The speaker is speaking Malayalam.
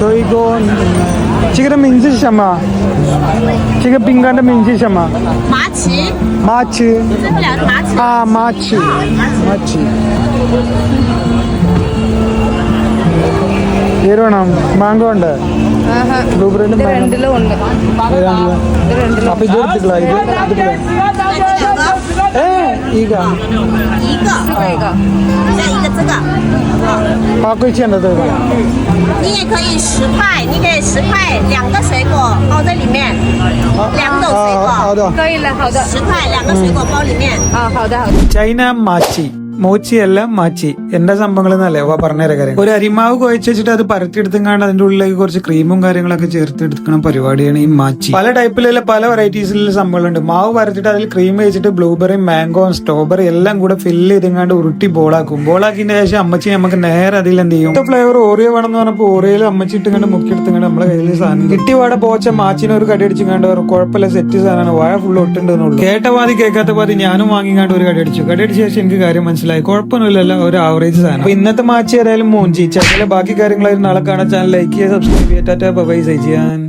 所以讲，这个的名字是什么？这个饼干的名字是什么？麻糍，麻糍最后两个是麻糍。啊，麻糍，麻糍。ഏതാണ് മാംഗോ ഉണ്ട് ബ്ലൂബെറിന്റെ രണ്ടിലും ഉണ്ട്. അപ്പൊ ഇത് എടുത്തിട്ടില്ല ಈಗ 一个，再一个这个， പാക്കൊഴിച്ചത് 你也可以10块，你可以10块2个水果包在里面，2种水果， 可以了，好的。 10块2个水果包里面。啊，好的，好的。 ചൈന മാച്ചി മോച്ചി അല്ല മാച്ചി എന്റെ സംഭവങ്ങൾ എന്നല്ലേ പറഞ്ഞേരെ കാര്യം ഒരു അരിമാവ് കുഴച്ച് വെച്ചിട്ട് അത് പരത്തിയെടുത്തുങ്ങാണ്ട് അതിന്റെ ഉള്ളിലേക്ക് കുറച്ച് ക്രീമും കാര്യങ്ങളൊക്കെ ചേർത്തെടുക്കുന്ന പരിപാടിയാണ് ഈ മാച്ചി പല ടൈപ്പിലുള്ള പല വെറൈറ്റീസിലുള്ള സംഭവങ്ങളുണ്ട് മാവ് പരത്തിട്ട് അതിൽ ക്രീം വെച്ചിട്ട് ബ്ലൂബെറി മാംഗോ സ്ട്രോബെറി എല്ലാം കൂടെ ഫില്ല് ചെയ്തെങ്ങാണ്ട് ഉരുട്ടി ബോളാക്കിന്റെ ശേഷം അമ്മച്ചി നമുക്ക് നേരെ അതിൽ എന്ത് ചെയ്യും ഫ്ലേവർ ഓറിയോ വേണമെന്ന് പറഞ്ഞപ്പോൾ ഓറിയോയിൽ അമ്മച്ചി ഇട്ടുകൊണ്ട് മുക്കിയെടുത്തുകൊണ്ട് നമ്മളെ കയ്യിൽ സാധനം കിട്ടിവാടെ പോച്ച മാച്ചിനെ ഒരു കടി അടിച്ചുകൊണ്ട് കുഴപ്പമില്ല സെറ്റ് സാധനമാണ് വാഴ ഫുള്ള് ഒട്ടുണ്ടെന്നുള്ളൂ കേട്ട പാതി കേൾക്കാത്ത പാതി ഞാനും വാങ്ങിക്കാണ്ട് ഒരു കടി അടിച്ച ശേഷം എനിക്ക് കാര്യം മനസ്സിലായി കുഴപ്പമൊന്നുമില്ലല്ലോ ഒരു ആവറേജ് സാധനം അപ്പൊ ഇന്നത്തെ മാച്ച് ഏതായാലും മോഞ്ചി ചാനലിലെ ബാക്കി കാര്യങ്ങളായിരുന്നു നാളെ കാണാൻ ചാനൽ ലൈക്ക് ചെയ്യുക സബ്സ്ക്രൈബ് ചെയ്യുക ടാറ്റാ ബൈ ചെയ്യാൻ